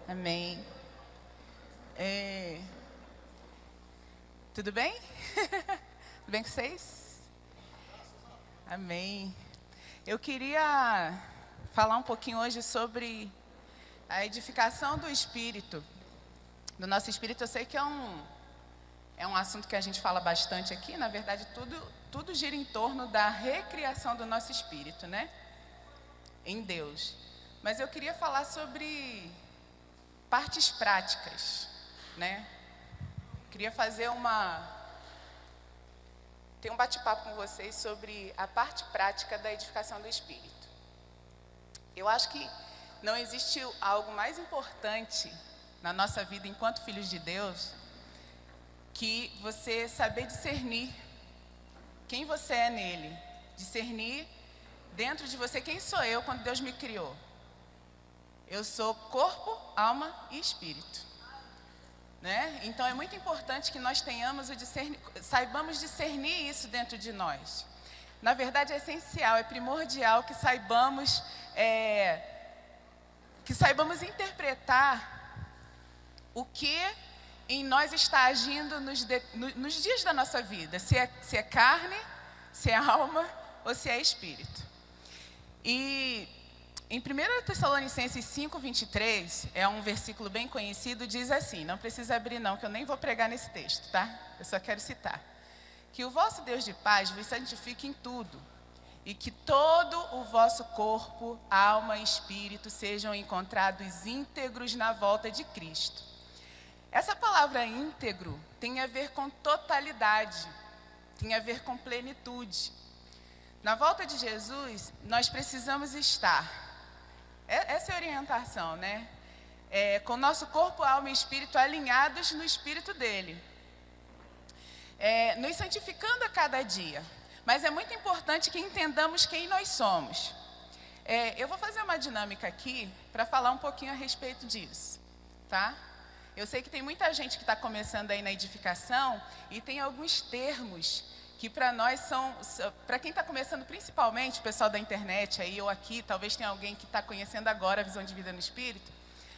Amém. Tudo bem? Tudo bem com vocês? Amém. Eu queria falar um pouquinho hoje sobre a edificação do Espírito. Do nosso Espírito, eu sei que é um assunto que a gente fala bastante aqui. Na verdade, tudo gira em torno da recriação do nosso Espírito, né? Em Deus. Mas eu queria falar sobre partes práticas, né? Queria fazer ter um bate-papo com vocês sobre a parte prática da edificação do Espírito. Eu acho que não existe algo mais importante na nossa vida enquanto filhos de Deus que você saber discernir quem você é nele, discernir dentro de você quem sou eu quando Deus me criou. Eu sou corpo, alma e espírito, né? Então é muito importante que nós saibamos discernir isso dentro de nós. Na verdade é essencial, é primordial que saibamos interpretar o que em nós está agindo nos dias da nossa vida, se é carne, se é alma ou se é espírito. E em 1 Tessalonicenses 5:23, é um versículo bem conhecido, diz assim, não precisa abrir não, que eu nem vou pregar nesse texto, tá? Eu só quero citar. Que o vosso Deus de paz vos santifique em tudo, e que todo o vosso corpo, alma e espírito sejam encontrados íntegros na volta de Cristo. Essa palavra íntegro tem a ver com totalidade, tem a ver com plenitude. Na volta de Jesus, nós precisamos estar. Essa é a orientação, né? Com nosso corpo, alma e espírito alinhados no espírito dele. Nos santificando a cada dia. Mas é muito importante que entendamos quem nós somos. Eu vou fazer uma dinâmica aqui para falar um pouquinho a respeito disso, tá? Eu sei que tem muita gente que está começando aí na edificação e tem alguns termos que para nós para quem está começando principalmente, o pessoal da internet aí ou aqui, talvez tenha alguém que está conhecendo agora a visão de vida no Espírito,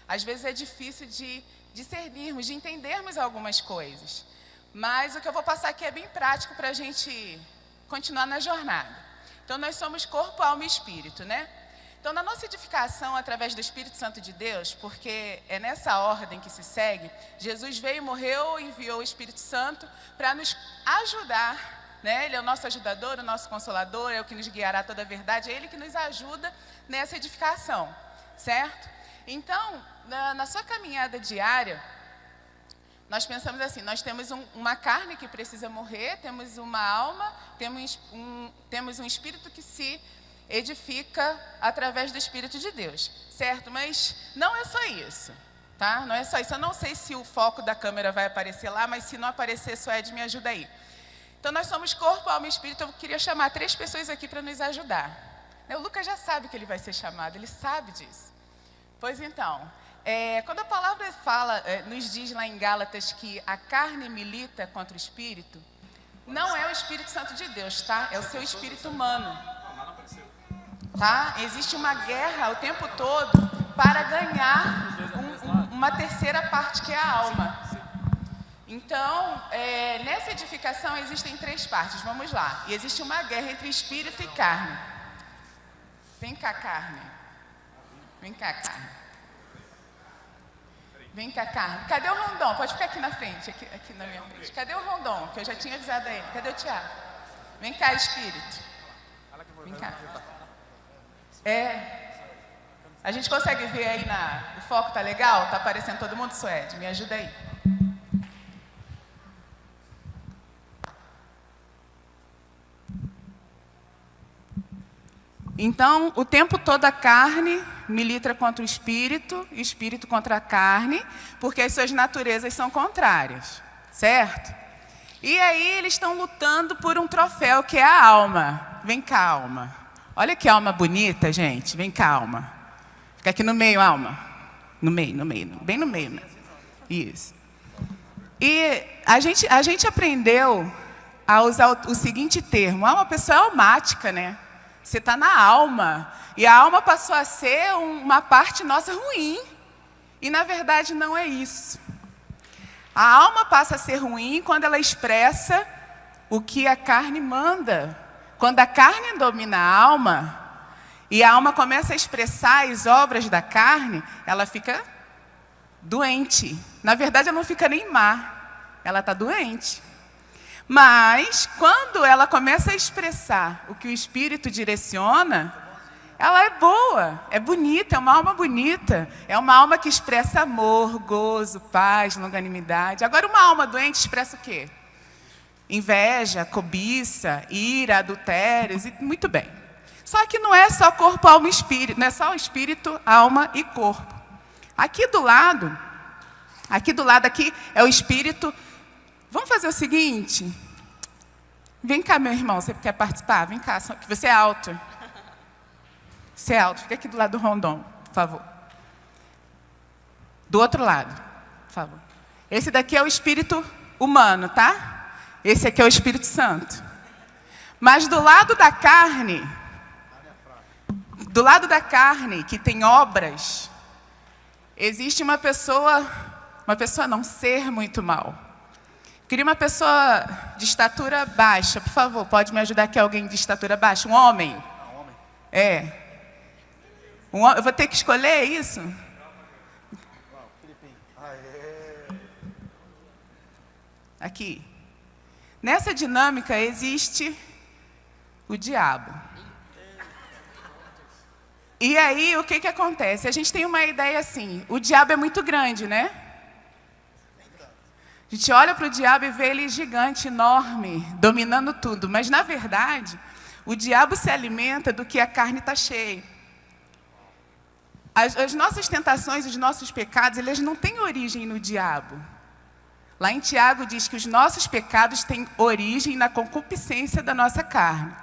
às vezes é difícil de discernirmos, de entendermos algumas coisas. Mas o que eu vou passar aqui é bem prático para a gente continuar na jornada. Então nós somos corpo, alma e espírito, né? Então na nossa edificação através do Espírito Santo de Deus, porque é nessa ordem que se segue, Jesus veio, morreu, enviou o Espírito Santo para nos ajudar, né? Ele é o nosso ajudador, o nosso consolador, é o que nos guiará toda a verdade, é Ele que nos ajuda nessa edificação, certo? Então, na sua caminhada diária, nós pensamos assim, nós temos uma carne que precisa morrer, temos uma alma, temos um espírito que se edifica através do Espírito de Deus, certo? Mas não é só isso, tá? Não é só isso, eu não sei se o foco da câmera vai aparecer lá, mas se não aparecer, Suede, me ajuda aí. Então, nós somos corpo, alma e espírito. Eu queria chamar 3 pessoas aqui para nos ajudar. O Lucas já sabe que ele vai ser chamado, ele sabe disso. Pois então, quando a palavra nos diz lá em Gálatas que a carne milita contra o espírito, não é o Espírito Santo de Deus, tá? É o seu espírito humano. Tá? Existe uma guerra o tempo todo para ganhar uma terceira parte, que é a alma. Então, nessa edificação existem 3 partes, vamos lá. E existe uma guerra entre espírito e carne. Vem cá, carne. Vem cá, carne. Vem cá, carne. Cadê o Rondon? Pode ficar aqui na frente, aqui na minha frente. Cadê o Rondon? Que eu já tinha avisado a ele. Cadê o Tiago? Vem cá, espírito. Vem cá. A gente consegue ver aí o foco tá legal? Tá aparecendo todo mundo, Suede? Me ajuda aí. Então, o tempo todo a carne milita contra o espírito contra a carne, porque as suas naturezas são contrárias, certo? E aí eles estão lutando por um troféu, que é a alma. Vem cá, alma. Olha que alma bonita, gente. Vem cá, alma. Fica aqui no meio, alma. No meio. Bem no meio, né? Isso. E a gente aprendeu a usar o seguinte termo. Uma pessoa almática, né? Você está na alma. E a alma passou a ser uma parte nossa ruim. E, na verdade, não é isso. A alma passa a ser ruim quando ela expressa o que a carne manda. Quando a carne domina a alma, e a alma começa a expressar as obras da carne, ela fica doente. Na verdade, ela não fica nem má, ela está doente. Mas, quando ela começa a expressar o que o Espírito direciona, ela é boa, é bonita, é uma alma bonita. É uma alma que expressa amor, gozo, paz, longanimidade. Agora, uma alma doente expressa o quê? Inveja, cobiça, ira, adultérios, e muito bem. Só que não é só corpo, alma e espírito, não é só espírito, alma e corpo. Aqui do lado aqui é o espírito. Vamos fazer o seguinte. Vem cá, meu irmão, você quer participar? Vem cá, que você é alto. Você é alto, fica aqui do lado do Rondon, por favor. Do outro lado, por favor. Esse daqui é o espírito humano, tá? Esse aqui é o Espírito Santo. Mas do lado da carne, que tem obras, existe um ser muito mau. Queria uma pessoa de estatura baixa, por favor, pode me ajudar aqui alguém de estatura baixa? Um homem? É. Eu vou ter que escolher isso? Aqui. Nessa dinâmica existe o diabo. E aí, o que acontece? A gente tem uma ideia assim, o diabo é muito grande, né? A gente olha para o diabo e vê ele gigante, enorme, dominando tudo. Mas, na verdade, o diabo se alimenta do que a carne está cheia. As nossas tentações, os nossos pecados, eles não têm origem no diabo. Lá em Tiago diz que os nossos pecados têm origem na concupiscência da nossa carne.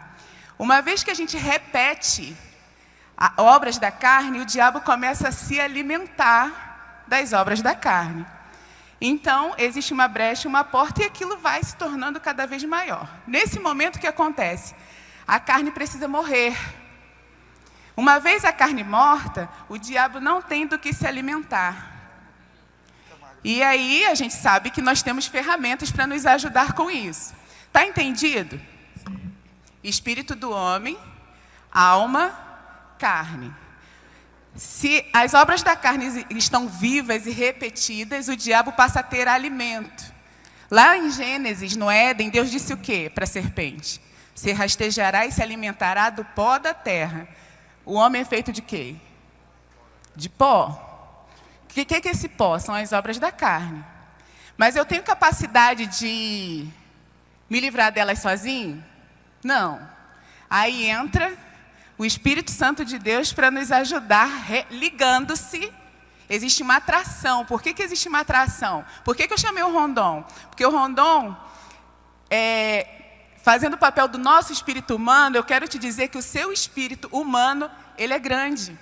Uma vez que a gente repete obras da carne, o diabo começa a se alimentar das obras da carne. Então, existe uma brecha, uma porta, e aquilo vai se tornando cada vez maior. Nesse momento, o que acontece? A carne precisa morrer. Uma vez a carne morta, o diabo não tem do que se alimentar. E aí, a gente sabe que nós temos ferramentas para nos ajudar com isso. Está entendido? Espírito do homem, alma, carne. Se as obras da carne estão vivas e repetidas, o diabo passa a ter alimento. Lá em Gênesis, no Éden, Deus disse o quê para a serpente? Se rastejará e se alimentará do pó da terra. O homem é feito de quê? De pó. O que é esse pó? São as obras da carne. Mas eu tenho capacidade de me livrar delas sozinho? Não. Aí entra o Espírito Santo de Deus para nos ajudar, ligando-se. Existe uma atração. Por que existe uma atração? Por que eu chamei o Rondon? Porque o Rondon, fazendo o papel do nosso espírito humano, eu quero te dizer que o seu espírito humano, ele é grande.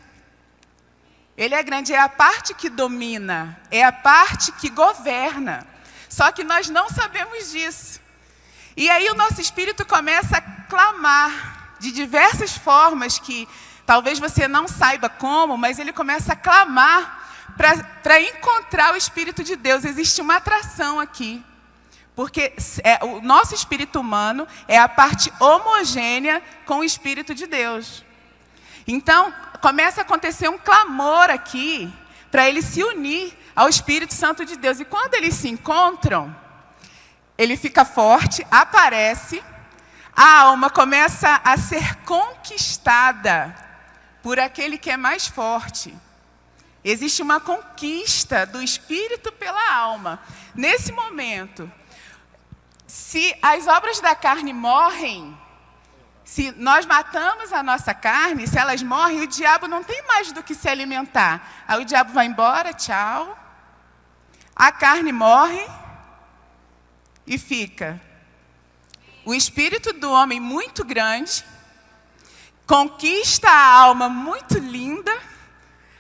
Ele é grande, é a parte que domina, é a parte que governa. Só que nós não sabemos disso. E aí o nosso espírito começa a clamar de diversas formas que talvez você não saiba como, mas ele começa a clamar para encontrar o Espírito de Deus. Existe uma atração aqui. Porque o nosso espírito humano é a parte homogênea com o Espírito de Deus. Então, começa a acontecer um clamor aqui para ele se unir ao Espírito Santo de Deus. E quando eles se encontram, ele fica forte, aparece, a alma começa a ser conquistada por aquele que é mais forte. Existe uma conquista do espírito pela alma. Nesse momento, se as obras da carne morrem, se nós matamos a nossa carne, se elas morrem, o diabo não tem mais do que se alimentar. Aí o diabo vai embora, tchau. A carne morre e fica o espírito do homem muito grande, conquista a alma muito linda.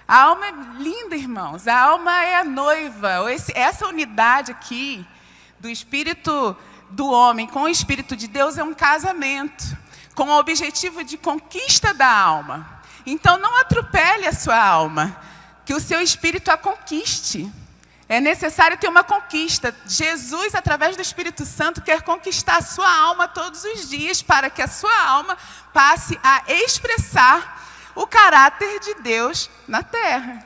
A alma é linda, irmãos. A alma é a noiva. Essa unidade aqui do espírito do homem com o espírito de Deus é um casamento, com o objetivo de conquista da alma. Então não atropele a sua alma. que o seu espírito a conquiste. É necessário ter uma conquista. Jesus, através do Espírito Santo, quer conquistar a sua alma todos os dias, para que a sua alma passe a expressar o caráter de Deus na terra.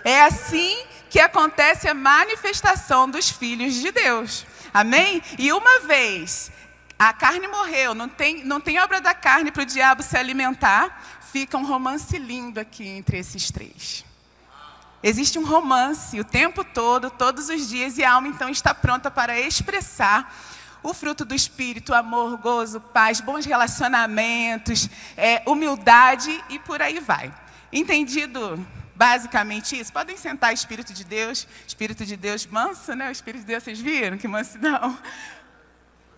É assim que acontece a manifestação dos filhos de Deus. Amém? E uma vez a carne morreu, não tem obra da carne para o diabo se alimentar, fica um romance lindo aqui entre esses três. Existe um romance o tempo todo, todos os dias, e a alma então está pronta para expressar o fruto do Espírito, amor, gozo, paz, bons relacionamentos, humildade e por aí vai. Entendido basicamente isso? Podem sentar, Espírito de Deus manso, né? O Espírito de Deus, vocês viram? Que mansidão.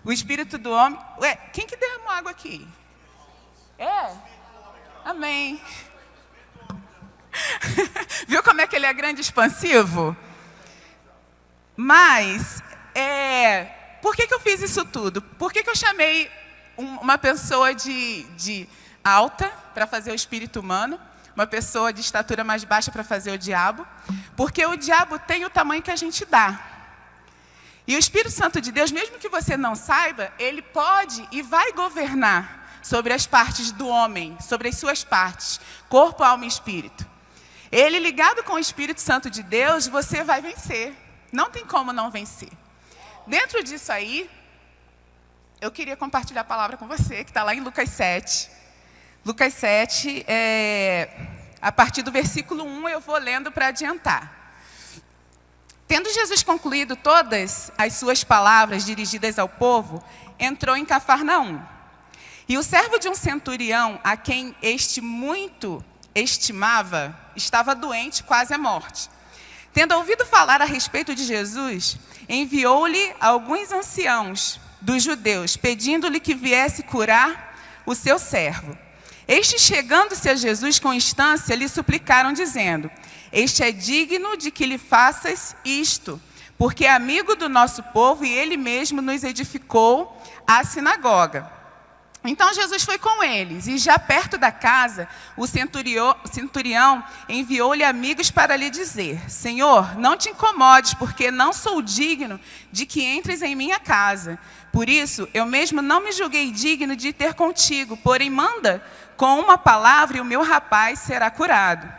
O Espírito do homem... Ué, quem que derramou água aqui? Amém. Viu como é que ele é grande e expansivo? Mas, por que eu fiz isso tudo? Por que eu chamei uma pessoa de alta para fazer o espírito humano, uma pessoa de estatura mais baixa para fazer o diabo? Porque o diabo tem o tamanho que a gente dá. E o Espírito Santo de Deus, mesmo que você não saiba, ele pode e vai governar sobre as partes do homem, sobre as suas partes, corpo, alma e espírito. Ele ligado com o Espírito Santo de Deus, você vai vencer. Não tem como não vencer. Dentro disso aí, eu queria compartilhar a palavra com você, que está lá em Lucas 7. Lucas 7, a partir do versículo 1, eu vou lendo para adiantar. Tendo Jesus concluído todas as suas palavras dirigidas ao povo, entrou em Cafarnaum. E o servo de um centurião, a quem este muito estimava, estava doente, quase à morte. Tendo ouvido falar a respeito de Jesus, enviou-lhe alguns anciãos dos judeus, pedindo-lhe que viesse curar o seu servo. Estes, chegando-se a Jesus com instância, lhe suplicaram, dizendo: este é digno de que lhe faças isto, porque é amigo do nosso povo e ele mesmo nos edificou a sinagoga. Então Jesus foi com eles, e já perto da casa, o centurião enviou-lhe amigos para lhe dizer: Senhor, não te incomodes, porque não sou digno de que entres em minha casa. Por isso, eu mesmo não me julguei digno de ter contigo, porém manda com uma palavra e o meu rapaz será curado.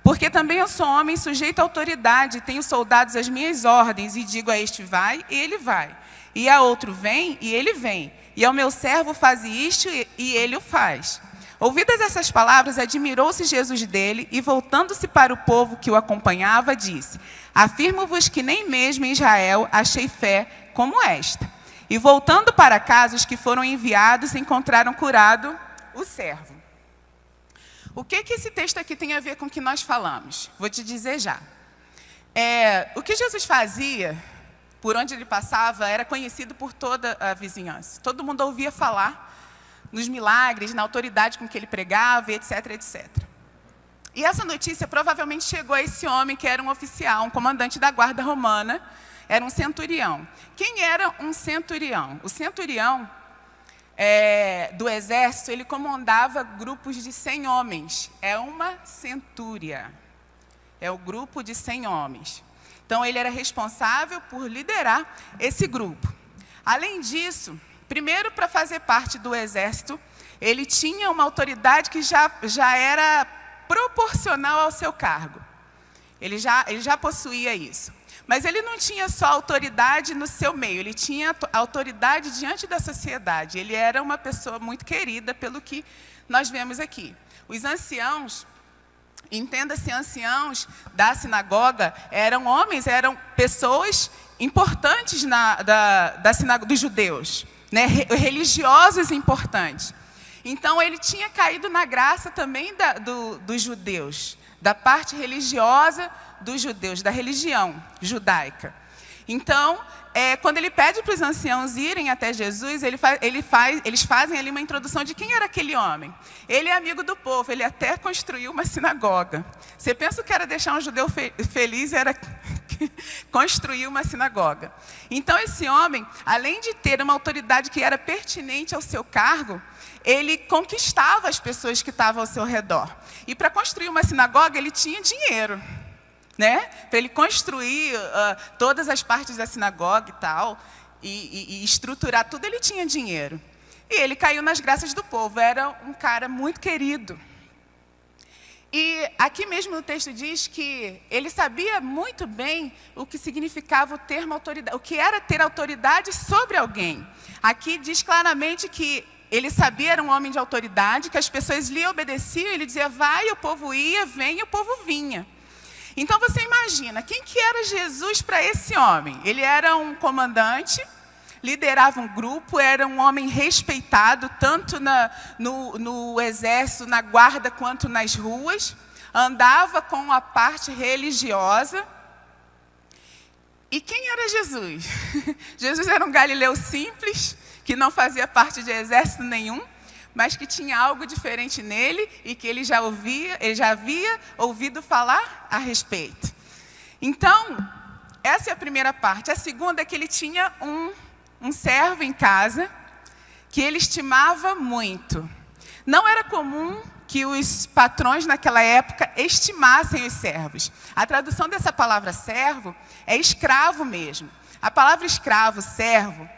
Porque também eu sou homem sujeito à autoridade, tenho soldados às minhas ordens, e digo a este vai, e ele vai. E a outro vem, e ele vem. E ao meu servo faz isto, e ele o faz. Ouvidas essas palavras, admirou-se Jesus dele, e voltando-se para o povo que o acompanhava, disse: afirmo-vos que nem mesmo em Israel achei fé como esta. E voltando para casa, os que foram enviados encontraram curado o servo. O que esse texto aqui tem a ver com o que nós falamos? Vou te dizer já. O que Jesus fazia, por onde ele passava, era conhecido por toda a vizinhança. Todo mundo ouvia falar nos milagres, na autoridade com que ele pregava, etc, etc. E essa notícia provavelmente chegou a esse homem que era um oficial, um comandante da guarda romana, era um centurião. Quem era um centurião? O centurião do exército, ele comandava grupos de 100 homens. É uma centúria. É o grupo de 100 homens. Então, ele era responsável por liderar esse grupo. Além disso, primeiro, para fazer parte do exército, ele tinha uma autoridade que já era proporcional ao seu cargo. Ele já possuía isso. Mas ele não tinha só autoridade no seu meio, ele tinha autoridade diante da sociedade. Ele era uma pessoa muito querida pelo que nós vemos aqui. Os anciãos, entenda-se, anciãos da sinagoga, eram homens, eram pessoas importantes da sinagoga dos judeus, né? Religiosos importantes. Então, ele tinha caído na graça também dos judeus, da parte religiosa dos judeus, da religião judaica. Então, quando ele pede para os anciãos irem até Jesus, eles fazem ali uma introdução de quem era aquele homem. Ele é amigo do povo, ele até construiu uma sinagoga. Você pensa que era deixar um judeu feliz, era construir uma sinagoga. Então, esse homem, além de ter uma autoridade que era pertinente ao seu cargo, ele conquistava as pessoas que estavam ao seu redor. E para construir uma sinagoga, ele tinha dinheiro. né? Para ele construir todas as partes da sinagoga e tal, e estruturar tudo, ele tinha dinheiro. E ele caiu nas graças do povo, era um cara muito querido. E aqui mesmo no texto diz que ele sabia muito bem o que significava o termo autoridade, o que era ter autoridade sobre alguém. Aqui diz claramente que ele sabia, era um homem de autoridade, que as pessoas lhe obedeciam, ele dizia, vai, o povo ia, vem, e o povo vinha. Então você imagina, quem que era Jesus para esse homem? Ele era um comandante, liderava um grupo, era um homem respeitado, tanto no exército, na guarda, quanto nas ruas. Andava com a parte religiosa. E quem era Jesus? Jesus era um galileu simples, que não fazia parte de exército nenhum, mas que tinha algo diferente nele e que ele já havia ouvido falar a respeito. Então, essa é a primeira parte. A segunda é que ele tinha um servo em casa que ele estimava muito. Não era comum que os patrões naquela época estimassem os servos. A tradução dessa palavra servo é escravo mesmo. A palavra escravo, servo,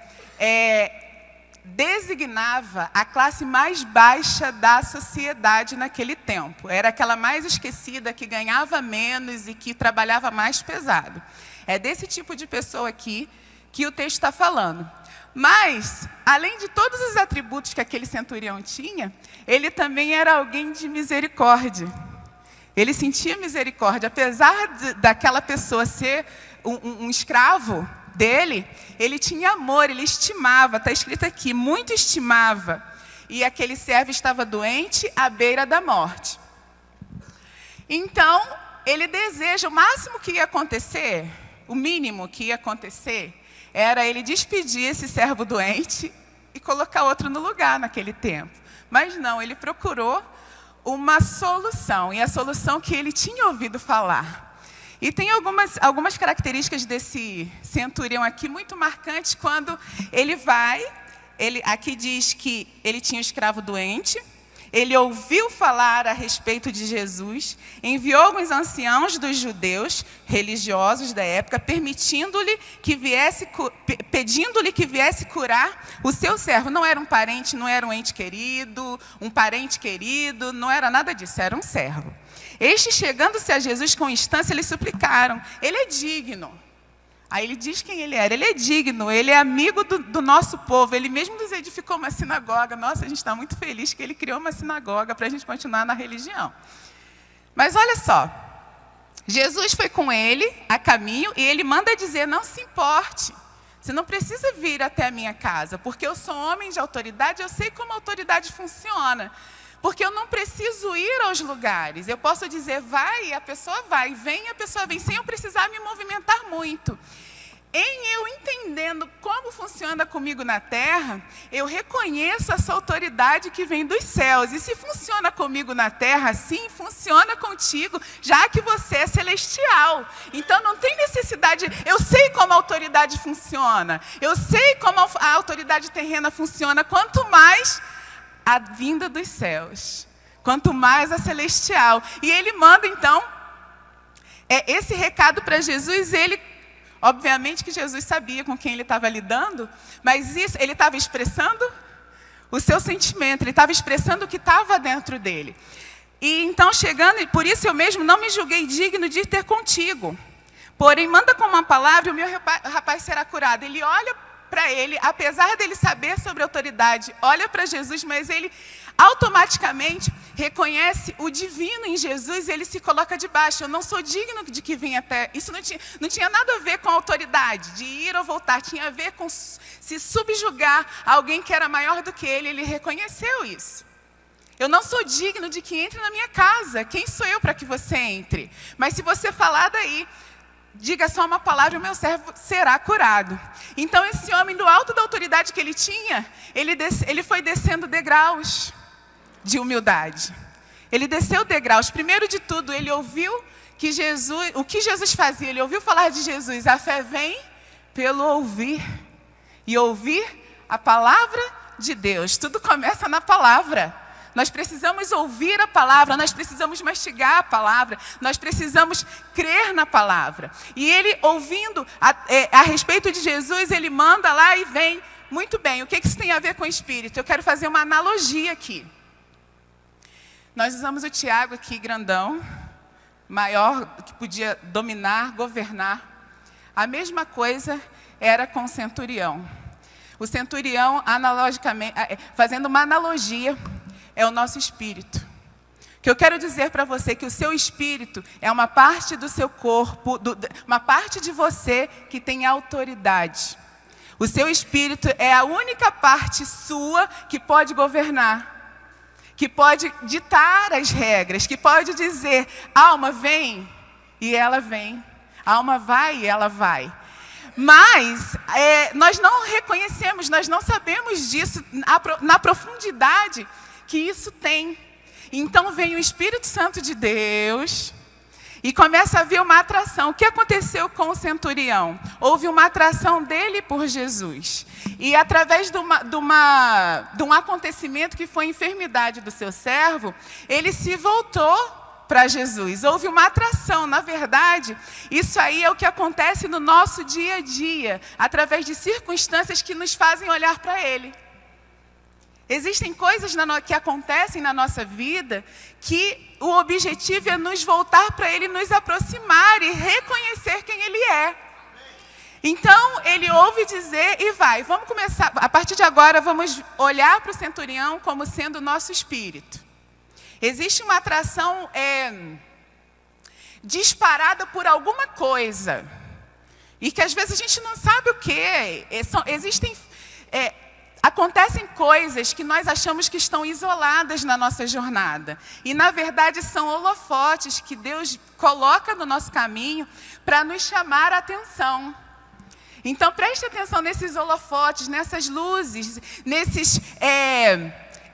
designava a classe mais baixa da sociedade naquele tempo. Era aquela mais esquecida, que ganhava menos e que trabalhava mais pesado. É desse tipo de pessoa aqui que o texto está falando. Mas, além de todos os atributos que aquele centurião tinha, ele também era alguém de misericórdia. Ele sentia misericórdia. Apesar daquela pessoa ser um escravo dele, ele tinha amor, ele estimava. Está escrito aqui, muito estimava. E aquele servo estava doente, à beira da morte. Então, ele deseja, o máximo que ia acontecer, o mínimo que ia acontecer, era ele despedir esse servo doente e colocar outro no lugar naquele tempo. Mas não, ele procurou uma solução, e a solução que ele tinha ouvido falar. E tem algumas características desse centurião aqui muito marcantes quando ele vai, aqui diz que ele tinha um escravo doente, ele ouviu falar a respeito de Jesus, enviou alguns anciãos dos judeus religiosos da época, pedindo-lhe que viesse curar o seu servo. Não era um parente, não era um ente querido, um parente querido, não era nada disso, era um servo. Estes, chegando-se a Jesus com instância, lhe suplicaram, ele é digno. Aí ele diz quem ele era. Ele é digno, ele é amigo do nosso povo. Ele mesmo nos edificou uma sinagoga. Nossa, a gente está muito feliz que ele criou uma sinagoga para a gente continuar na religião. Mas olha só, Jesus foi com ele a caminho e ele manda dizer, não se importe. Você não precisa vir até a minha casa, porque eu sou homem de autoridade, eu sei como a autoridade funciona. Porque eu não preciso ir aos lugares. Eu posso dizer, vai, e a pessoa vai. Vem, a pessoa vem, sem eu precisar me movimentar muito. Em eu entendendo como funciona comigo na terra, eu reconheço essa autoridade que vem dos céus. E se funciona comigo na terra, assim, funciona contigo, já que você é celestial. Então não tem necessidade, eu sei como a autoridade funciona. Eu sei como a autoridade terrena funciona, quanto mais a vinda dos céus, quanto mais a celestial. E ele manda, então, esse recado para Jesus. Ele, obviamente que Jesus sabia com quem ele estava lidando, mas isso, ele estava expressando o seu sentimento, ele estava expressando o que estava dentro dele. E então, chegando, e por isso eu mesmo não me julguei digno de ir ter contigo. Porém, manda com uma palavra, o meu rapaz será curado. Ele olha para ele, apesar dele saber sobre a autoridade, olha para Jesus, mas ele automaticamente reconhece o divino em Jesus e ele se coloca debaixo. Eu não sou digno de que venha até... Isso não tinha nada a ver com a autoridade, de ir ou voltar, tinha a ver com se subjugar a alguém que era maior do que ele reconheceu isso. Eu não sou digno de que entre na minha casa, quem sou eu para que você entre? Mas se você falar daí, diga só uma palavra e o meu servo será curado. Então esse homem, do alto da autoridade que ele tinha, ele foi descendo degraus de humildade. Ele desceu degraus. Primeiro de tudo, ele ouviu que o que Jesus fazia, ele ouviu falar de Jesus. A fé vem pelo ouvir. E ouvir a palavra de Deus. Tudo começa na palavra. Nós precisamos ouvir a palavra, nós precisamos mastigar a palavra, nós precisamos crer na palavra. E ele, ouvindo a respeito de Jesus, ele manda lá e vem. Muito bem, o que isso tem a ver com o Espírito? Eu quero fazer uma analogia aqui. Nós usamos o Tiago aqui, grandão, maior, que podia dominar, governar. A mesma coisa era com o centurião. O centurião, analogicamente, fazendo uma analogia, é o nosso espírito. O que eu quero dizer para você é que o seu espírito é uma parte do seu corpo, uma parte de você que tem autoridade. O seu espírito é a única parte sua que pode governar, que pode ditar as regras, que pode dizer, alma vem, e ela vem. Alma vai e ela vai. Mas nós não reconhecemos, nós não sabemos disso na profundidade que isso tem. Então vem o Espírito Santo de Deus e começa a haver uma atração. O que aconteceu com o centurião? Houve uma atração dele por Jesus. E através de um acontecimento que foi a enfermidade do seu servo, ele se voltou para Jesus. Houve uma atração. Na verdade, isso aí é o que acontece no nosso dia a dia, através de circunstâncias que nos fazem olhar para Ele. Existem coisas que acontecem na nossa vida que o objetivo é nos voltar para Ele, nos aproximar e reconhecer quem Ele é. Então, ele ouve dizer e vai. Vamos começar, a partir de agora, vamos olhar para o centurião como sendo o nosso espírito. Existe uma atração disparada por alguma coisa. E que às vezes a gente não sabe o que é. Acontecem coisas que nós achamos que estão isoladas na nossa jornada. E na verdade são holofotes que Deus coloca no nosso caminho para nos chamar a atenção. Então preste atenção nesses holofotes, nessas luzes, nesses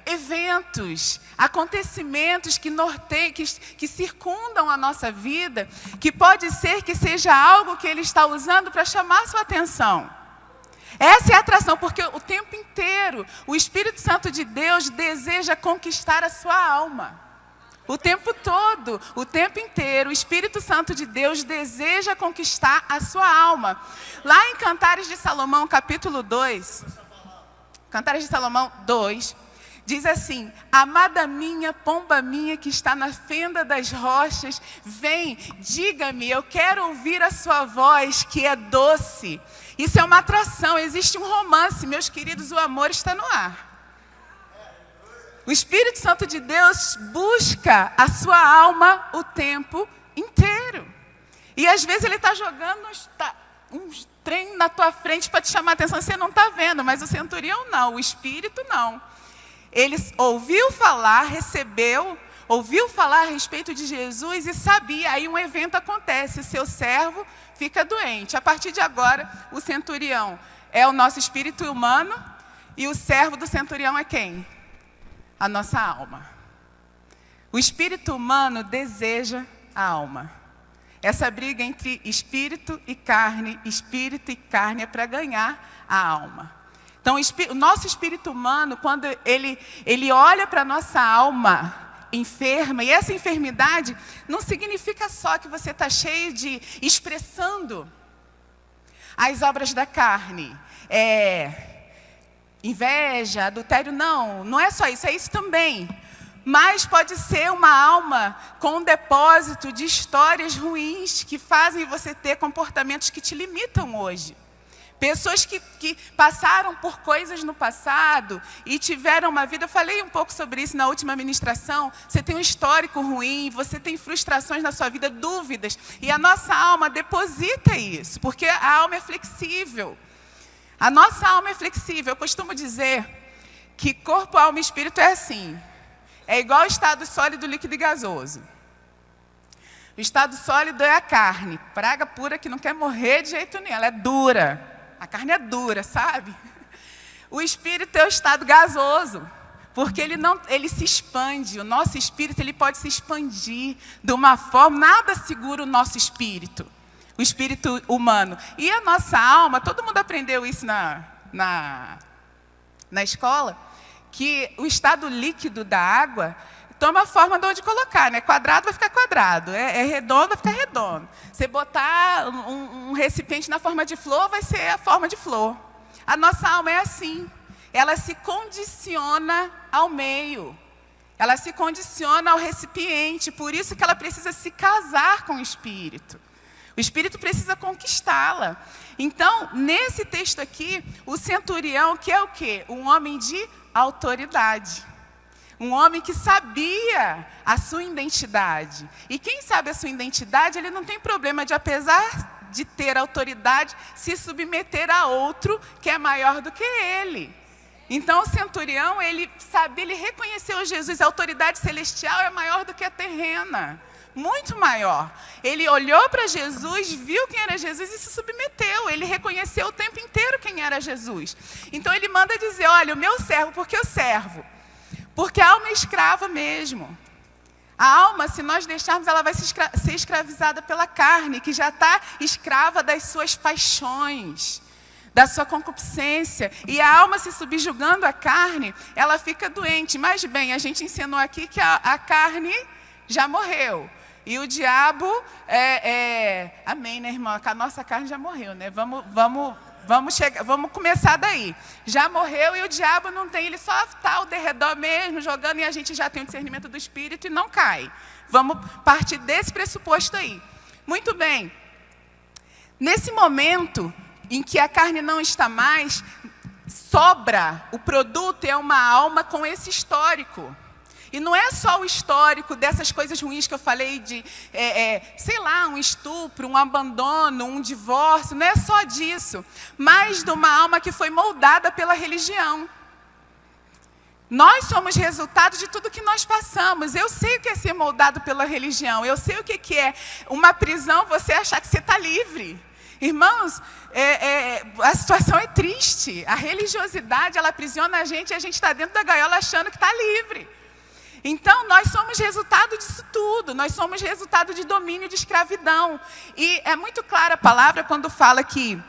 eventos, acontecimentos que circundam a nossa vida, que pode ser que seja algo que Ele está usando para chamar a sua atenção. Essa é a atração, porque o tempo inteiro o Espírito Santo de Deus deseja conquistar a sua alma. O tempo todo, o tempo inteiro, o Espírito Santo de Deus deseja conquistar a sua alma. Lá em Cantares de Salomão, capítulo 2, Cantares de Salomão 2, diz assim: amada minha, pomba minha que está na fenda das rochas, vem, diga-me, eu quero ouvir a sua voz que é doce. Isso é uma atração, existe um romance, meus queridos, o amor está no ar. O Espírito Santo de Deus busca a sua alma o tempo inteiro. E às vezes Ele está jogando uns trem na tua frente para te chamar a atenção, você não está vendo, mas o centurião não, o Espírito não. Ele ouviu falar, ouviu falar a respeito de Jesus e sabia, aí um evento acontece, o seu servo fica doente. A partir de agora, o centurião é o nosso espírito humano e o servo do centurião é quem? A nossa alma. O espírito humano deseja a alma. Essa briga entre espírito e carne é para ganhar a alma. Então, o nosso espírito humano, quando ele olha para a nossa alma enferma, e essa enfermidade não significa só que você está cheio de expressando as obras da carne, inveja, adultério, não é só isso, é isso também. Mas pode ser uma alma com um depósito de histórias ruins que fazem você ter comportamentos que te limitam hoje. Pessoas que passaram por coisas no passado e tiveram uma vida, eu falei um pouco sobre isso na última ministração, você tem um histórico ruim, você tem frustrações na sua vida, dúvidas, e a nossa alma deposita isso, porque a alma é flexível. A nossa alma é flexível. Eu costumo dizer que corpo, alma e espírito é assim, é igual ao estado sólido, líquido e gasoso. O estado sólido é a carne, praga pura que não quer morrer de jeito nenhum, ela é dura. A carne é dura, sabe? O espírito é o estado gasoso, porque ele se expande. O nosso espírito ele pode se expandir de uma forma, nada segura o nosso espírito, o espírito humano. E a nossa alma, todo mundo aprendeu isso na escola, que o estado líquido da água toma a forma de onde colocar, né? Quadrado vai ficar quadrado, é redondo vai ficar redondo. Você botar um recipiente na forma de flor, vai ser a forma de flor. A nossa alma é assim, ela se condiciona ao meio, ela se condiciona ao recipiente, por isso que ela precisa se casar com o Espírito. O Espírito precisa conquistá-la. Então, nesse texto aqui, o centurião, que é o quê? Um homem de autoridade. Um homem que sabia a sua identidade. E quem sabe a sua identidade, ele não tem problema de, apesar de ter autoridade, se submeter a outro que é maior do que ele. Então, o centurião, ele sabia, ele reconheceu Jesus. A autoridade celestial é maior do que a terrena. Muito maior. Ele olhou para Jesus, viu quem era Jesus e se submeteu. Ele reconheceu o tempo inteiro quem era Jesus. Então, ele manda dizer, olha, o meu servo, por que o servo? Porque a alma é escrava mesmo. A alma, se nós deixarmos, ela vai ser escravizada pela carne, que já está escrava das suas paixões, da sua concupiscência. E a alma se subjugando à carne, ela fica doente. Mas bem, a gente ensinou aqui que a carne já morreu. E o diabo, amém, né, irmã? A nossa carne já morreu, né? Vamos começar daí. Já morreu e o diabo não tem, ele só está ao derredor mesmo, jogando, e a gente já tem o discernimento do Espírito e não cai. Vamos partir desse pressuposto aí. Muito bem. Nesse momento em que a carne não está mais, sobra o produto, é uma alma com esse histórico. E não é só o histórico dessas coisas ruins que eu falei de, sei lá, um estupro, um abandono, um divórcio, não é só disso, mas de uma alma que foi moldada pela religião. Nós somos resultado de tudo que nós passamos. Eu sei o que é ser moldado pela religião, eu sei o que é uma prisão, você achar que você está livre. Irmãos, a situação é triste. A religiosidade, ela aprisiona a gente e a gente está dentro da gaiola achando que está livre. Então, nós somos resultado disso tudo. Nós somos resultado de domínio, de escravidão. E é muito clara a palavra quando fala que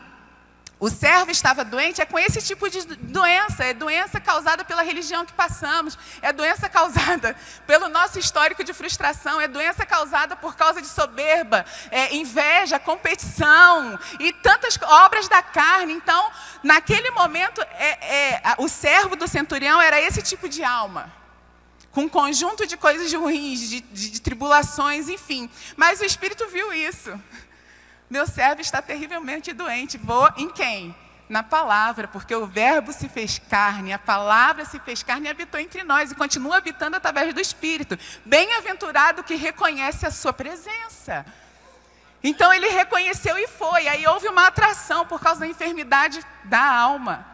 o servo estava doente, é com esse tipo de doença. É doença causada pela religião que passamos. É doença causada pelo nosso histórico de frustração. É doença causada por causa de soberba, inveja, competição e tantas obras da carne. Então, naquele momento, o servo do centurião era esse tipo de alma, com um conjunto de coisas ruins, de tribulações, enfim. Mas o Espírito viu isso. Meu servo está terrivelmente doente. Vou em quem? Na palavra, porque o verbo se fez carne, a palavra se fez carne e habitou entre nós, e continua habitando através do Espírito. Bem-aventurado que reconhece a sua presença. Então ele reconheceu e foi. Aí houve uma atração por causa da enfermidade da alma.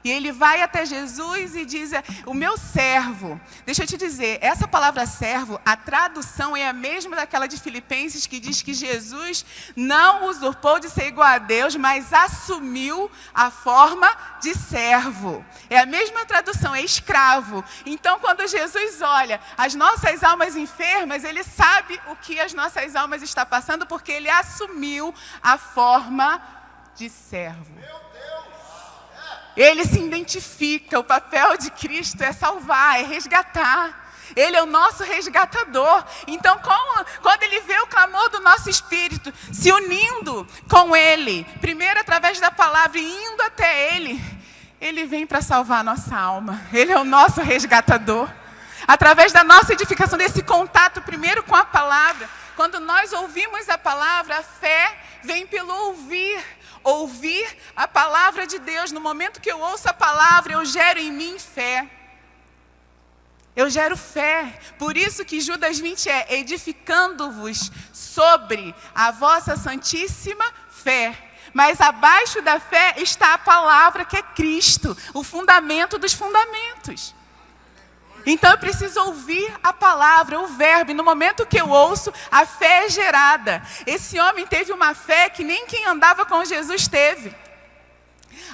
E ele vai até Jesus e diz, o meu servo. Deixa eu te dizer, essa palavra servo, a tradução é a mesma daquela de Filipenses, que diz que Jesus não usurpou de ser igual a Deus, mas assumiu a forma de servo. É a mesma tradução, é escravo. Então, quando Jesus olha as nossas almas enfermas, ele sabe o que as nossas almas estão passando, porque ele assumiu a forma de servo. Ele se identifica, o papel de Cristo é salvar, é resgatar. Ele é o nosso resgatador. Então, quando ele vê o clamor do nosso espírito, se unindo com ele, primeiro através da palavra e indo até ele, ele vem para salvar a nossa alma. Ele é o nosso resgatador. Através da nossa edificação, desse contato primeiro com a palavra. Quando nós ouvimos a palavra, a fé vem pelo ouvir. Ouvir a palavra de Deus. No momento que eu ouço a palavra, eu gero em mim fé. Eu gero fé. Por isso que Judas 20 é edificando-vos sobre a vossa santíssima fé. Mas abaixo da fé está a palavra, que é Cristo, o fundamento dos fundamentos. Então eu preciso ouvir a palavra, o verbo, e no momento que eu ouço, a fé é gerada. Esse homem teve uma fé que nem quem andava com Jesus teve.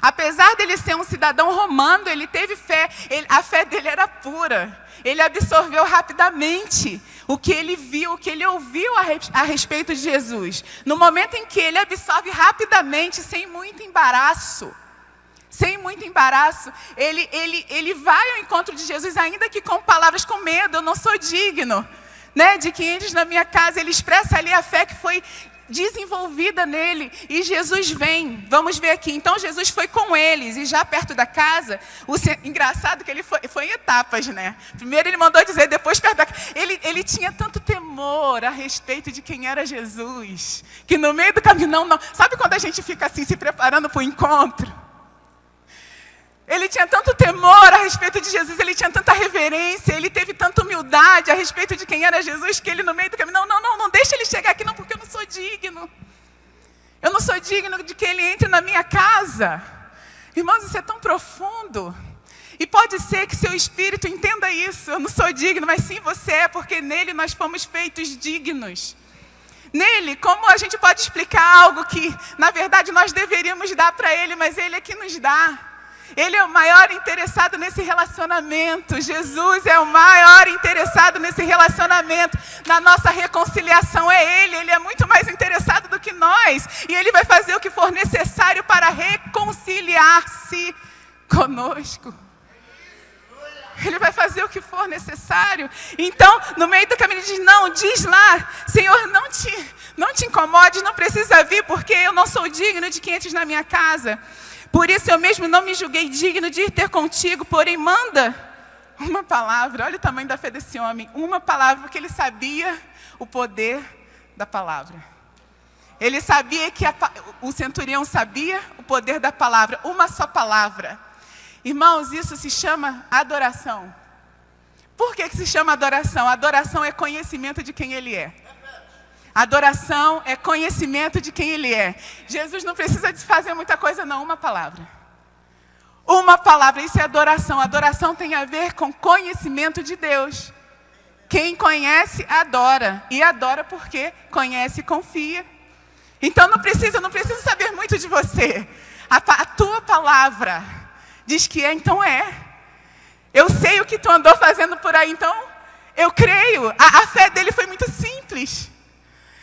Apesar dele ser um cidadão romano, ele teve fé, a fé dele era pura. Ele absorveu rapidamente o que ele viu, o que ele ouviu a respeito de Jesus. No momento em que ele absorve rapidamente, sem muito embaraço, sem muito embaraço, ele vai ao encontro de Jesus, ainda que com palavras com medo, eu não sou digno, né, de que entres na minha casa. Ele expressa ali a fé que foi desenvolvida nele, e Jesus vem. Vamos ver aqui, então Jesus foi com eles, e já perto da casa, engraçado que ele foi em etapas, né? Primeiro ele mandou dizer, depois perto da casa. Ele tinha tanto temor a respeito de quem era Jesus, que no meio do caminho, não. Sabe quando a gente fica assim, se preparando para o encontro? Ele tinha tanto temor a respeito de Jesus, ele tinha tanta reverência, ele teve tanta humildade a respeito de quem era Jesus, que ele no meio do caminho, não deixa ele chegar aqui não, porque eu não sou digno. Eu não sou digno de que ele entre na minha casa. Irmãos, isso é tão profundo. E pode ser que seu espírito entenda isso, eu não sou digno, mas sim você é, porque nele nós fomos feitos dignos. Nele, como a gente pode explicar algo que, na verdade, nós deveríamos dar para ele, mas ele é que nos dá. Ele é o maior interessado nesse relacionamento. Jesus é o maior interessado nesse relacionamento. Na nossa reconciliação é Ele é muito mais interessado do que nós. E Ele vai fazer o que for necessário para reconciliar-se conosco. Ele vai fazer o que for necessário. Então, no meio do caminho, ele diz, não, diz lá, Senhor, não te incomode, não precisa vir, porque eu não sou digno de que entres na minha casa. Por isso eu mesmo não me julguei digno de ir ter contigo, porém manda uma palavra. Olha o tamanho da fé desse homem. Uma palavra, porque ele sabia o poder da palavra. Ele sabia que o centurião sabia o poder da palavra. Uma só palavra. Irmãos, isso se chama adoração. Por que se chama adoração? Adoração é conhecimento de quem ele é. Adoração é conhecimento de quem Ele é. Jesus não precisa de fazer muita coisa não, uma palavra. Uma palavra, isso é adoração. Adoração tem a ver com conhecimento de Deus. Quem conhece, adora. E adora porque conhece e confia. Então não precisa saber muito de você. A tua palavra diz que é, então é. Eu sei o que tu andou fazendo por aí, então eu creio. A fé dele foi muito simples.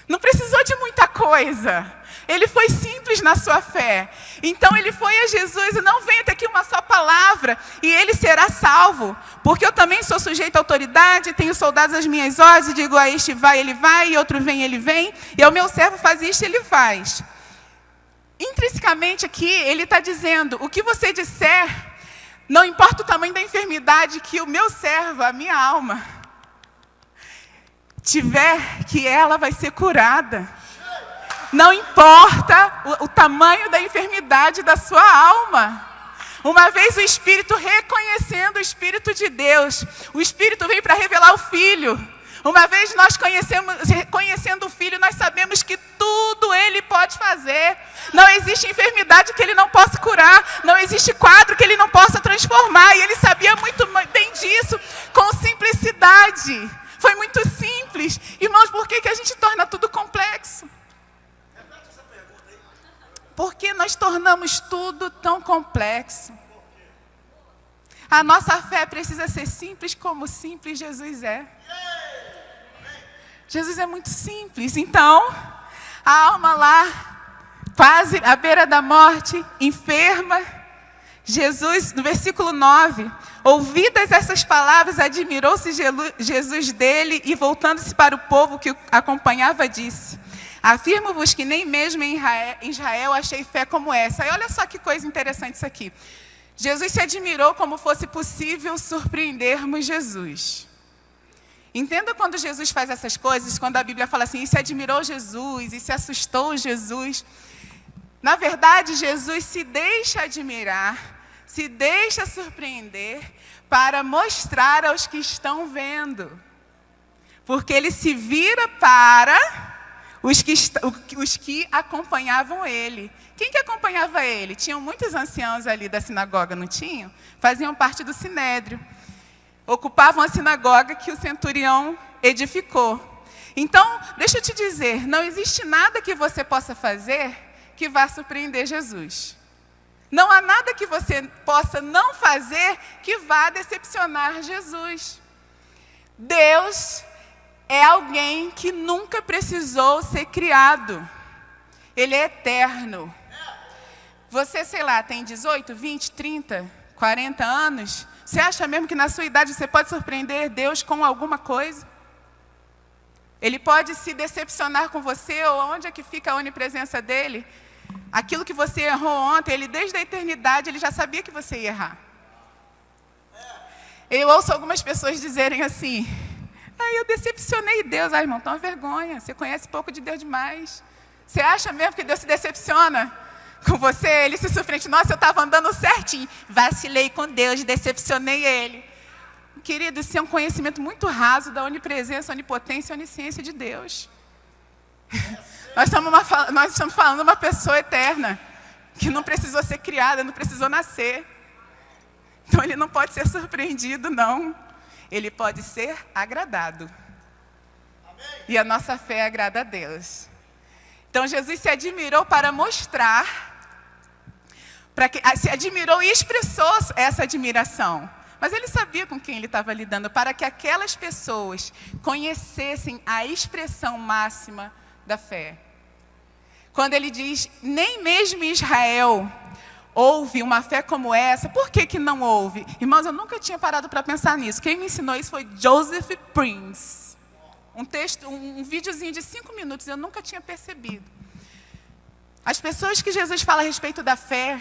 Não precisou de muita coisa. Ele foi simples na sua fé. Então ele foi a Jesus e não vem até aqui uma só palavra e ele será salvo. Porque eu também sou sujeito à autoridade, tenho soldados às minhas ordens, e digo a este vai, ele vai, e outro vem, ele vem. E ao meu servo faz isto, ele faz. Intrinsecamente aqui ele está dizendo, o que você disser, não importa o tamanho da enfermidade que o meu servo, a minha alma, tiver, que ela vai ser curada. Não importa o tamanho da enfermidade da sua alma. Uma vez o Espírito reconhecendo o Espírito de Deus, o Espírito vem para revelar o Filho. Uma vez nós conhecendo o Filho, nós sabemos que tudo Ele pode fazer. Não existe enfermidade que Ele não possa curar. Não existe quadro que Ele não possa transformar. E Ele sabia muito bem disso, com simplicidade. Foi muito simples. Irmãos, por que a gente torna tudo complexo? Por que nós tornamos tudo tão complexo? A nossa fé precisa ser simples como simples Jesus é. Jesus é muito simples. Então, a alma lá, quase à beira da morte, enferma. Jesus, no versículo 9, ouvidas essas palavras, admirou-se Jesus dele e voltando-se para o povo que o acompanhava, disse, afirmo-vos que nem mesmo em Israel achei fé como essa. E olha só que coisa interessante isso aqui. Jesus se admirou como fosse possível surpreendermos Jesus. Entenda quando Jesus faz essas coisas, quando a Bíblia fala assim, e se admirou Jesus, e se assustou Jesus. Na verdade, Jesus se deixa admirar, se deixa surpreender para mostrar aos que estão vendo. Porque ele se vira para os que acompanhavam ele. Quem que acompanhava ele? Tinham muitos anciãos ali da sinagoga, não tinham? Faziam parte do sinédrio. Ocupavam a sinagoga que o centurião edificou. Então, deixa eu te dizer, não existe nada que você possa fazer que vá surpreender Jesus. Não há nada que você possa não fazer que vá decepcionar Jesus. Deus é alguém que nunca precisou ser criado. Ele é eterno. Você, sei lá, tem 18, 20, 30, 40 anos? Você acha mesmo que na sua idade você pode surpreender Deus com alguma coisa? Ele pode se decepcionar com você, ou onde é que fica a onipresença dele? Aquilo que você errou ontem, ele desde a eternidade, ele já sabia que você ia errar. Eu ouço algumas pessoas dizerem assim: eu decepcionei Deus. Irmão, tá uma vergonha, você conhece pouco de Deus demais. Você acha mesmo que Deus se decepciona com você? Ele se surpreende: nossa, eu estava andando certinho, vacilei com Deus, decepcionei Ele. Querido, isso é um conhecimento muito raso da onipresença, onipotência e onisciência de Deus. Nós estamos falando de uma pessoa eterna, que não precisou ser criada, não precisou nascer. Então ele não pode ser surpreendido, não. Ele pode ser agradado. Amém. E a nossa fé agrada a Deus. Então Jesus se admirou para mostrar, se admirou e expressou essa admiração. Mas ele sabia com quem ele estava lidando, para que aquelas pessoas conhecessem a expressão máxima da fé. Quando ele diz, nem mesmo Israel houve uma fé como essa, por que não houve? Irmãos, eu nunca tinha parado para pensar nisso. Quem me ensinou isso foi Joseph Prince. Um videozinho de 5 minutos, eu nunca tinha percebido. As pessoas que Jesus fala a respeito da fé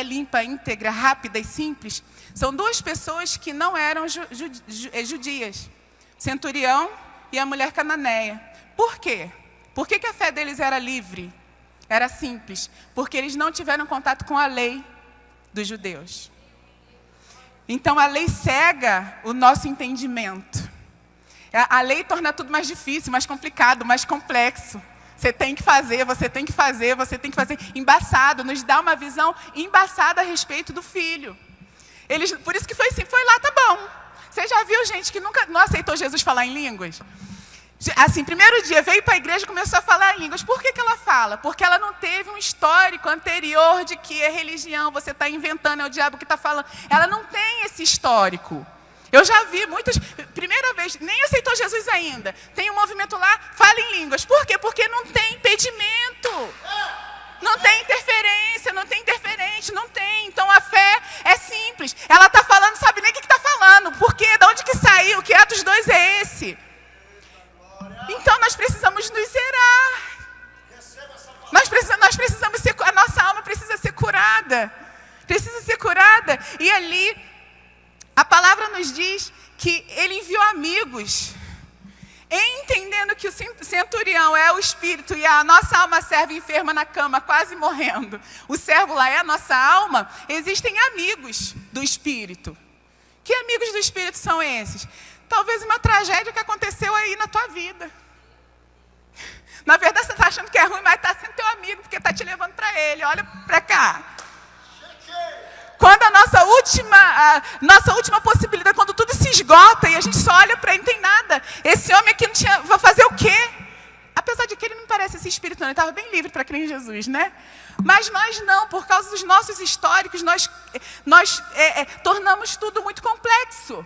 limpa, íntegra, rápida e simples, são duas pessoas que não eram judias. O centurião e a mulher cananeia. Por quê? Por que a fé deles era livre? Era simples. Porque eles não tiveram contato com a lei dos judeus. Então a lei cega o nosso entendimento. A lei torna tudo mais difícil, mais complicado, mais complexo. Você tem que fazer, você tem que fazer, você tem que fazer. Embaçado, nos dá uma visão embaçada a respeito do filho. Por isso que foi assim, foi lá, tá bom. Você já viu gente que nunca não aceitou Jesus falar em línguas? Assim, primeiro dia, veio para a igreja e começou a falar em línguas. Por que ela fala? Porque ela não teve um histórico anterior de que é religião, você está inventando, é o diabo que está falando. Ela não tem esse histórico. Eu já vi muitas, primeira vez, nem aceitou Jesus ainda. Tem um movimento lá, fala em línguas. Por quê? Porque não tem impedimento. Não tem interferência, não tem interferente, não tem. Então a fé é simples. Ela está falando, sabe nem o que está falando. Por quê? De onde que saiu? Que Atos 2 é esse? Então nós precisamos nos zerar. Nós precisamos ser, a nossa alma precisa ser curada. Precisa ser curada. E ali, a palavra nos diz que ele enviou amigos. Entendendo que o centurião é o espírito e a nossa alma serve enferma na cama, quase morrendo. O servo lá é a nossa alma. Existem amigos do espírito. Que amigos do espírito são esses? Talvez uma tragédia que aconteceu aí na tua vida. Na verdade, você está achando que é ruim, mas está sendo teu amigo, porque está te levando para ele. Olha para cá. Quando a nossa última possibilidade, quando tudo se esgota e a gente só olha para ele, não tem nada. Esse homem aqui não tinha, vai fazer o quê? Apesar de que ele não parece esse espírito, não, ele estava bem livre para crer em Jesus, né? Mas nós não, por causa dos nossos históricos, nós tornamos tudo muito complexo.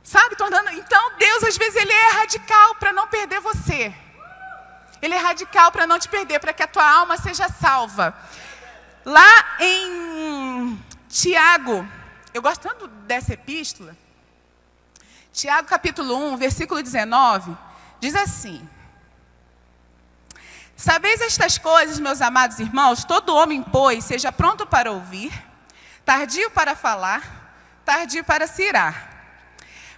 Sabe? Então, Deus, às vezes, ele é radical para não perder você. Ele é radical para não te perder, para que a tua alma seja salva. Lá em Tiago, eu gosto tanto dessa epístola. Tiago, capítulo 1, versículo 19, diz assim: sabeis estas coisas, meus amados irmãos, todo homem, pois, seja pronto para ouvir, tardio para falar, tardio para se irar.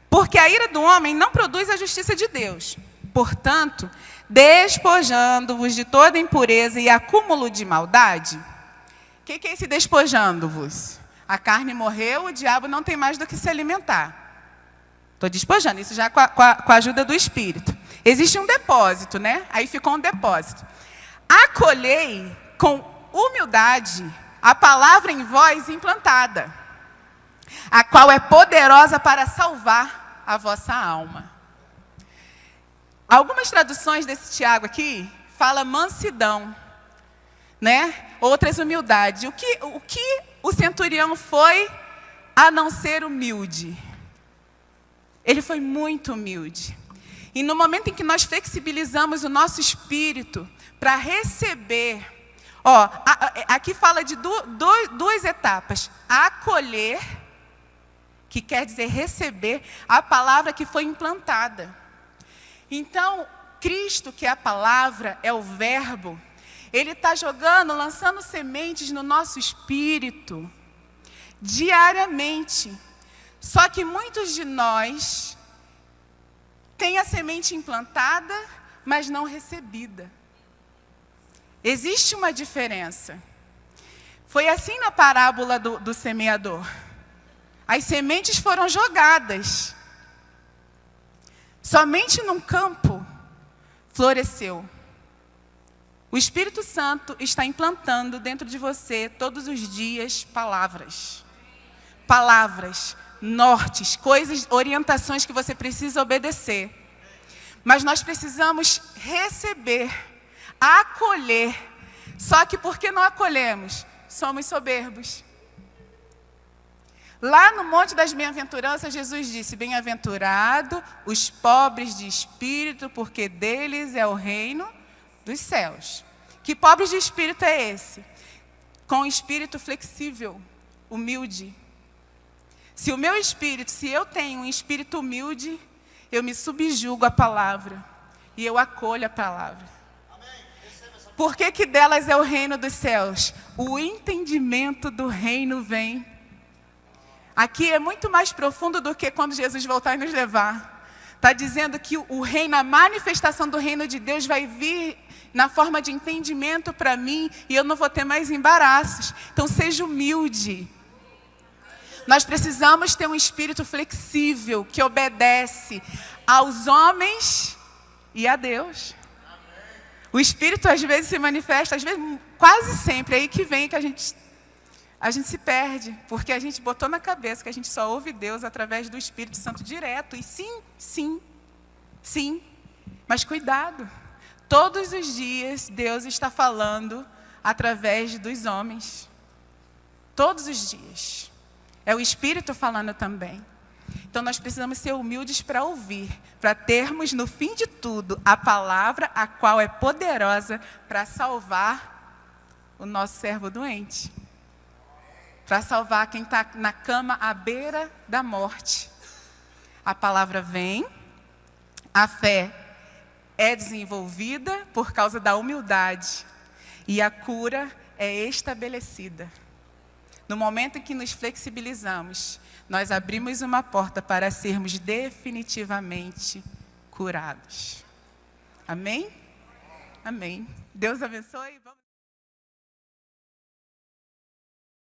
Porque a ira do homem não produz a justiça de Deus. Portanto, despojando-vos de toda impureza e acúmulo de maldade. O que é esse despojando-vos? A carne morreu, o diabo não tem mais do que se alimentar. Estou despojando, isso já com a ajuda do Espírito. Existe um depósito, né? Aí ficou um depósito. Acolhei com humildade a palavra em vós implantada, a qual é poderosa para salvar a vossa alma. Algumas traduções desse Tiago aqui fala mansidão, né? Outras humildade. O que o centurião foi a não ser humilde? Ele foi muito humilde. E no momento em que nós flexibilizamos o nosso espírito para receber, Aqui fala de duas etapas. Acolher, que quer dizer receber a palavra que foi implantada. Então, Cristo, que é a palavra, é o verbo, Ele está jogando, lançando sementes no nosso espírito, diariamente. Só que muitos de nós têm a semente implantada, mas não recebida. Existe uma diferença. Foi assim na parábola do semeador. As sementes foram jogadas. Somente num campo floresceu. O Espírito Santo está implantando dentro de você todos os dias palavras. Palavras, nortes, coisas, orientações que você precisa obedecer. Mas nós precisamos receber, acolher. Só que por que não acolhemos? Somos soberbos. Lá no Monte das Bem-aventuranças, Jesus disse: bem-aventurado os pobres de espírito, porque deles é o reino dos céus. Que pobres de espírito é esse? Com espírito flexível, humilde. Se eu tenho um espírito humilde, eu me subjugo à palavra e eu acolho a palavra. Por que delas é o reino dos céus? O entendimento do reino vem. Aqui é muito mais profundo do que quando Jesus voltar e nos levar. Está dizendo que o reino, a manifestação do reino de Deus vai vir na forma de entendimento para mim e eu não vou ter mais embaraços. Então seja humilde. Nós precisamos ter um espírito flexível que obedece aos homens e a Deus. O espírito às vezes se manifesta, às vezes quase sempre, aí que vem que a gente se perde, porque a gente botou na cabeça que a gente só ouve Deus através do Espírito Santo direto. E sim, mas cuidado. Todos os dias Deus está falando através dos homens. Todos os dias. É o Espírito falando também. Então nós precisamos ser humildes para ouvir, para termos no fim de tudo a palavra a qual é poderosa para salvar o nosso servo doente. Para salvar quem está na cama à beira da morte. A palavra vem, a fé é desenvolvida por causa da humildade e a cura é estabelecida. No momento em que nos flexibilizamos, nós abrimos uma porta para sermos definitivamente curados. Amém? Amém. Deus abençoe.